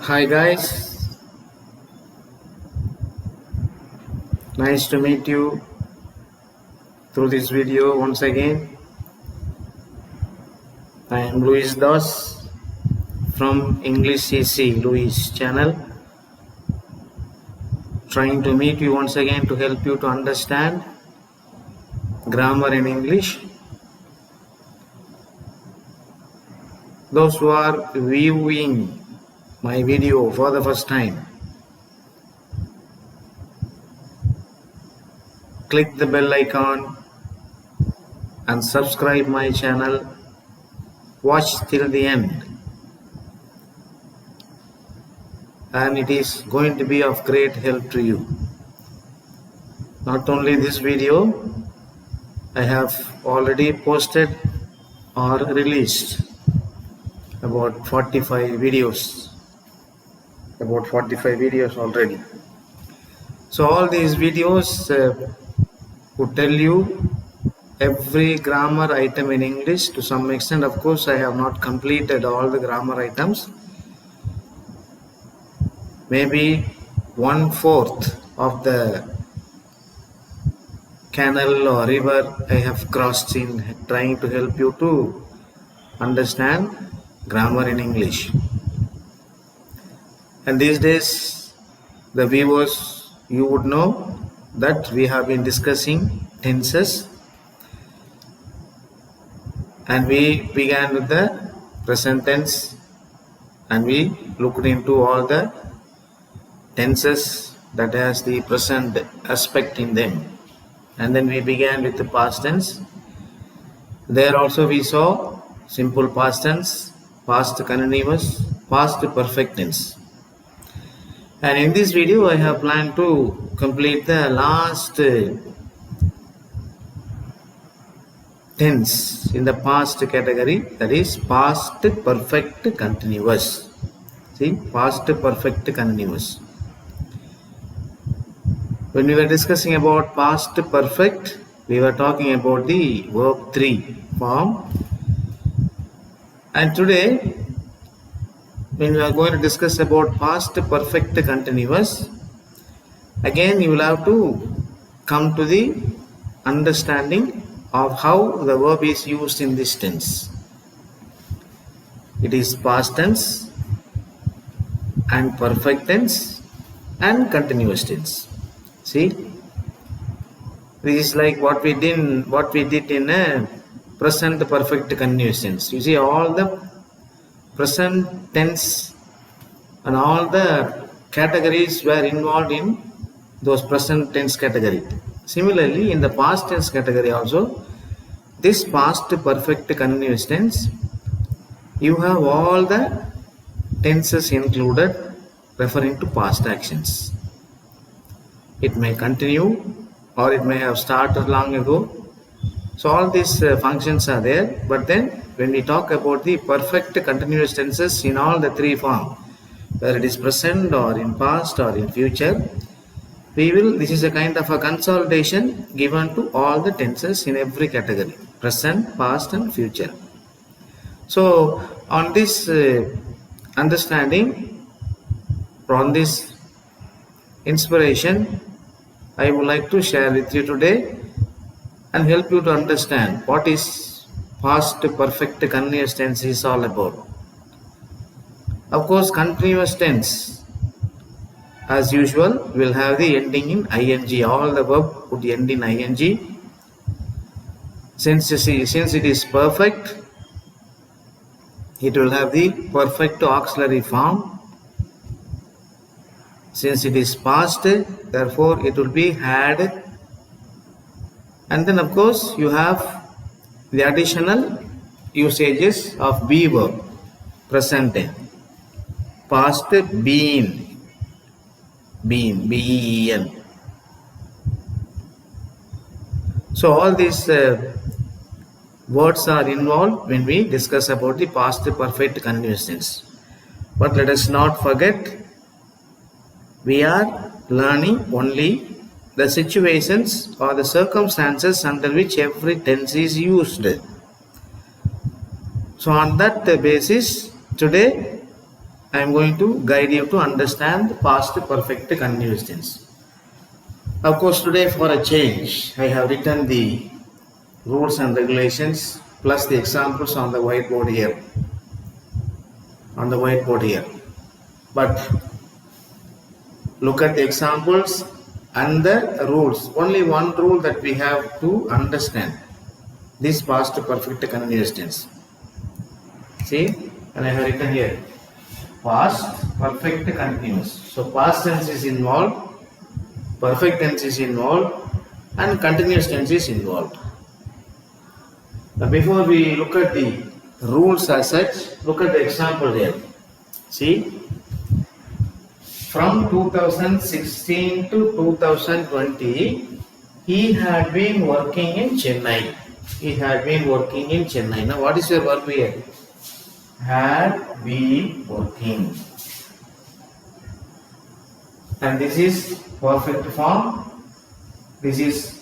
Hi guys, nice to meet you through this video once again. I am Luis Das from English CC Luis channel, trying to meet you once again to help you to understand grammar in English. Those who are viewing my video for the first time, click the bell icon and subscribe my channel. Watch till the end, and it is going to be of great help to you. Not only this video, I have already posted or released about 45 videos already. So all these videos would tell you every grammar item in English to some extent. Of course, I have not completed all the grammar items. Maybe 1/4 of the canal or river I have crossed in trying to help you to understand grammar in English. And these days, the viewers, you would know that we have been discussing tenses, and we began with the present tense, and we looked into all the tenses that has the present aspect in them, and then we began with the past tense. There also we saw simple past tense, past continuous, past perfect tense. And in this video I have planned to complete the last tense in the past category, that is past perfect continuous. See, past perfect continuous. When we were discussing about past perfect, we were talking about the verb 3 form. And today, when we are going to discuss about past perfect continuous, again you will have to come to the understanding of how the verb is used in this tense. It is past tense and perfect tense and continuous tense. See, this is like what we did in a present perfect continuous tense. You see, all the present tense and all the categories were involved in those present tense category. Similarly, in the past tense category also, this past perfect continuous tense, you have all the tenses included referring to past actions. It may continue or it may have started long ago. So all these functions are there, but then when we talk about the perfect continuous tenses in all the three forms, whether it is present or in past or in future, this is a kind of a consolidation given to all the tenses in every category: present, past and future. So on this understanding, on this inspiration, I would like to share with you today and help you to understand what is past perfect continuous tense is all about. Of course, continuous tense, as usual, will have the ending in ing. All the verb would end in ing. Since it is perfect, it will have the perfect auxiliary form. Since it is past, therefore it will be had. And then of course you have the additional usages of be verb, present tense, past been, B-E-E-N. So all these words are involved when we discuss about the past perfect continuous tense. But let us not forget, we are learning only the situations or the circumstances under which every tense is used. So on that basis, today I am going to guide you to understand the past perfect continuous tense. Of course, today for a change, I have written the rules and regulations plus the examples on the whiteboard here. But look at the examples and the rules. Only one rule that we have to understand. This past perfect continuous tense. See, and I have written here. Past perfect continuous. So past tense is involved, perfect tense is involved, and continuous tense is involved. Now before we look at the rules as such, look at the example here. See, from 2016 to 2020, he had been working in Chennai. Now what is your verb here? Had been working. And this is perfect form. This is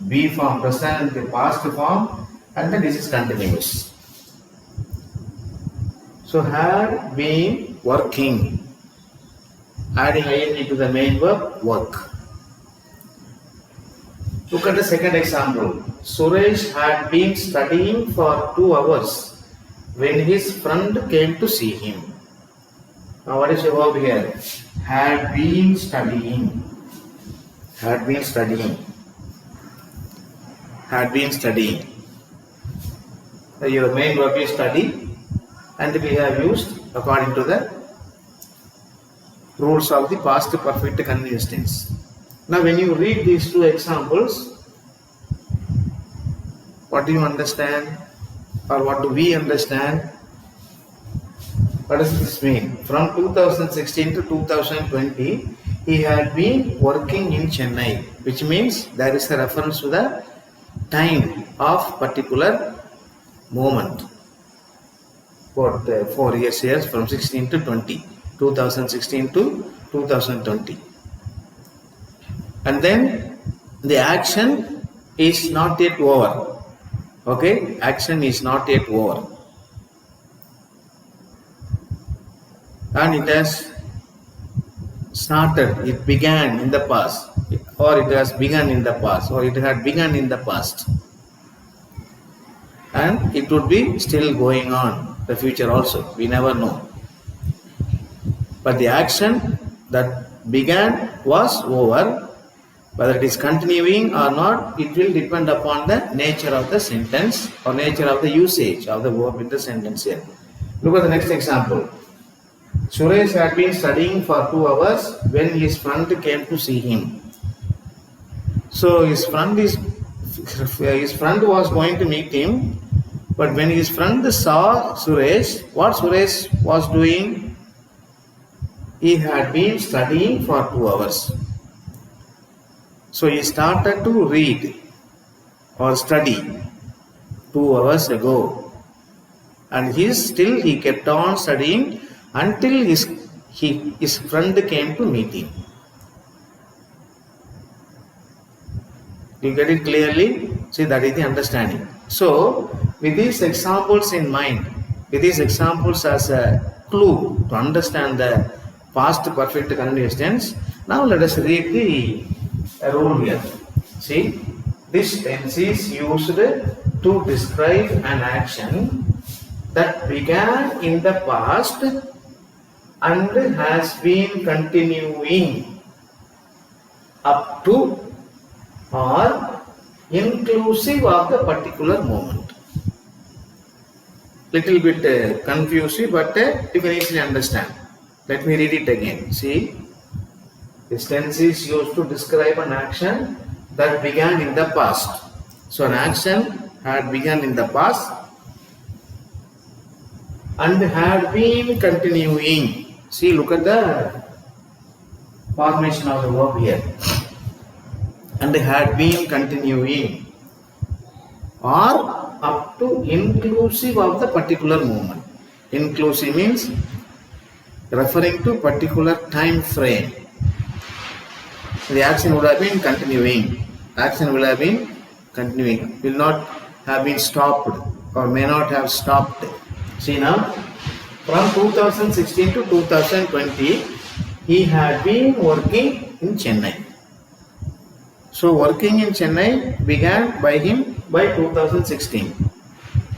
be form, present, the past form, and then this is continuous. So had been working. Adding ing to the main verb, work. Look at the second example. Suresh had been studying for 2 hours when his friend came to see him. Now what is your verb here? Had been studying. So your main verb is study, and we have used according to the rules of the past perfect continuous tense. Now when you read these 2 examples, what do you understand? Or what do we understand? What does this mean? From 2016 to 2020, he had been working in Chennai, which means there is a reference to the time of particular moment. For 4 years from 16 to 20. 2016 to 2020. And then the action is not yet over. Okay, action is not yet over. And it has started, it began in the past, or it has begun in the past, or it had begun in the past. And it would be still going on, the future also, we never know. But the action that began was over. Whether it is continuing or not, it will depend upon the nature of the sentence or nature of the usage of the verb in the sentence here. Look at the next example. Suresh had been studying for 2 hours when his friend came to see him. So his friend was going to meet him, but when his friend saw Suresh, what Suresh was doing? He had been studying for 2 hours. So he started to read or study 2 hours ago. And he kept on studying until his friend came to meet him. You get it clearly? See, that is the understanding. So, with these examples in mind, with these examples as a clue to understand the past perfect continuous tense, now let us read the rule here. See, this tense is used to describe an action that began in the past and has been continuing up to or inclusive of the particular moment. Little bit confusing, but you can easily understand. Let me read it again. See, this tense is used to describe an action that began in the past. So an action had begun in the past and had been continuing. See, look at the formation of the verb here. And had been continuing or up to inclusive of the particular moment. Inclusive means referring to particular time frame. The action would have been continuing. Action will have been continuing. Will not have been stopped or may not have stopped. See now, From 2016 to 2020, he had been working in Chennai. So working in Chennai began by him by 2016,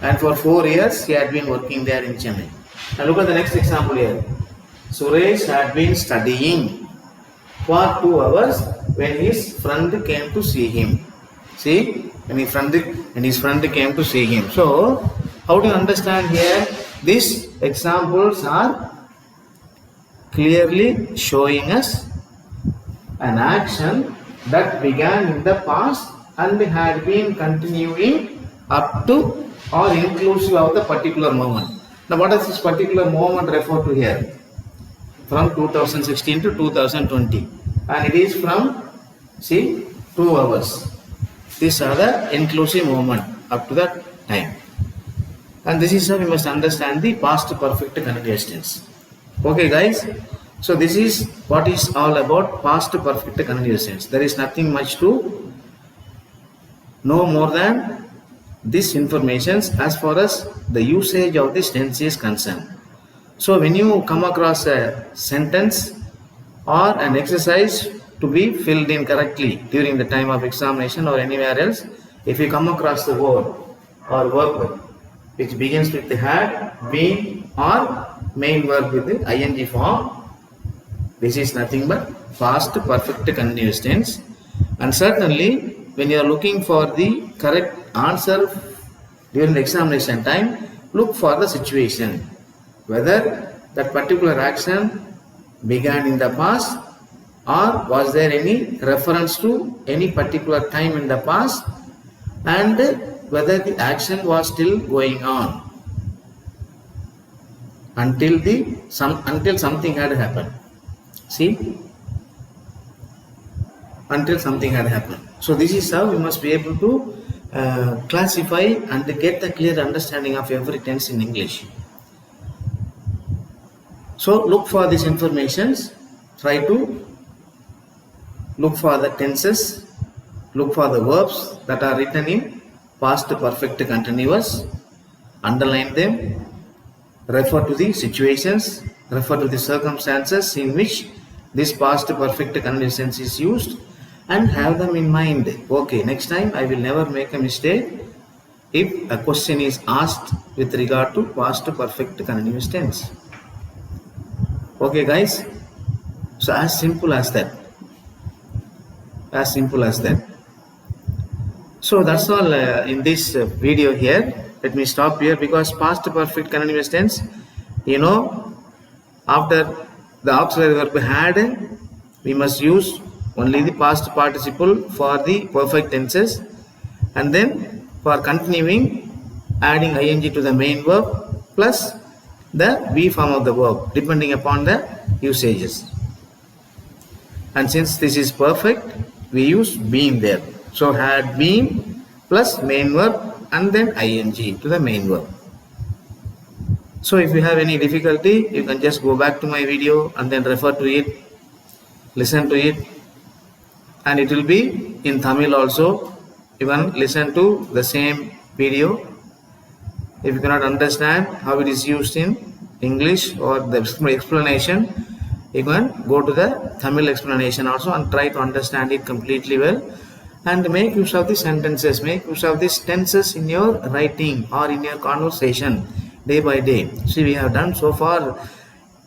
and for 4 years he had been working there in Chennai. Now look at the next example here. Suresh had been studying for 2 hours when his friend came to see him. See, when his friend came to see him. So, how do you understand here? These examples are clearly showing us an action that began in the past and had been continuing up to or inclusive of the particular moment. Now, what does this particular moment refer to here? From 2016 to 2020, and it is from, see, 2 hours. These are the inclusive moment up to that time, and this is how we must understand the past perfect continuous tense. Okay guys, so this is what is all about past perfect continuous tense. There is nothing much to know more than this information as far as the usage of this tense is concerned. So when you come across a sentence or an exercise to be filled in correctly during the time of examination or anywhere else, if you come across the word or verb which begins with the had, been or main verb with the ing form, this is nothing but past perfect continuous tense. And certainly when you are looking for the correct answer during the examination time, look for the situation, whether that particular action began in the past or was there any reference to any particular time in the past, and whether the action was still going on until something had happened. See, until something had happened. So this is how we must be able to classify and get a clear understanding of every tense in English. So look for these informations, try to look for the tenses, look for the verbs that are written in past perfect continuous, underline them, refer to the situations, refer to the circumstances in which this past perfect continuous tense is used, and have them in mind. Okay, next time I will never make a mistake if a question is asked with regard to past perfect continuous tense. Okay guys, so as simple as that. As simple as that. So that's all in this video here. Let me stop here, because past perfect continuous tense, you know, after the auxiliary verb had, we must use only the past participle for the perfect tenses, and then for continuing, adding ing to the main verb plus the be form of the verb depending upon the usages. And since this is perfect, we use been there. So had been plus main verb and then ing to the main verb. So if you have any difficulty, you can just go back to my video and then refer to it, listen to it, and it will be in Tamil also. You can listen to the same video. If you cannot understand how it is used in English or the explanation, you can go to the Tamil explanation also and try to understand it completely well, and make use of the sentences, make use of these tenses in your writing or in your conversation day by day. See, we have done so far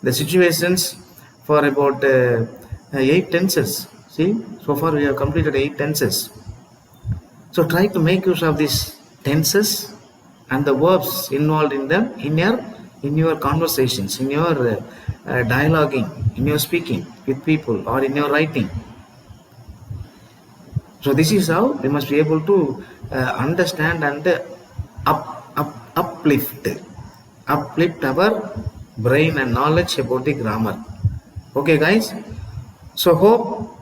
the situations for about 8 tenses. See, so far we have completed 8 tenses. So try to make use of these tenses and the verbs involved in them in your conversations, in your dialoguing, in your speaking with people or in your writing. So this is how we must be able to understand and uplift our brain and knowledge about the grammar. Okay guys, so hope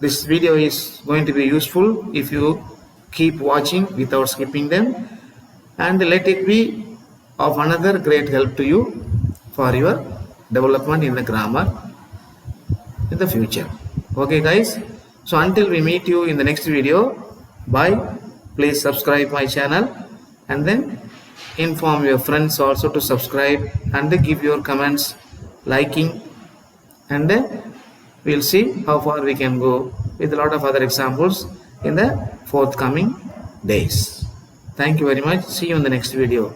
this video is going to be useful if you keep watching without skipping them, and let it be of another great help to you for your development in the grammar in the future. Okay guys, so until we meet you in the next video, bye. Please subscribe my channel and then inform your friends also to subscribe and give your comments, liking, and we'll see how far we can go with a lot of other examples in the forthcoming days. Thank you very much. See you in the next video.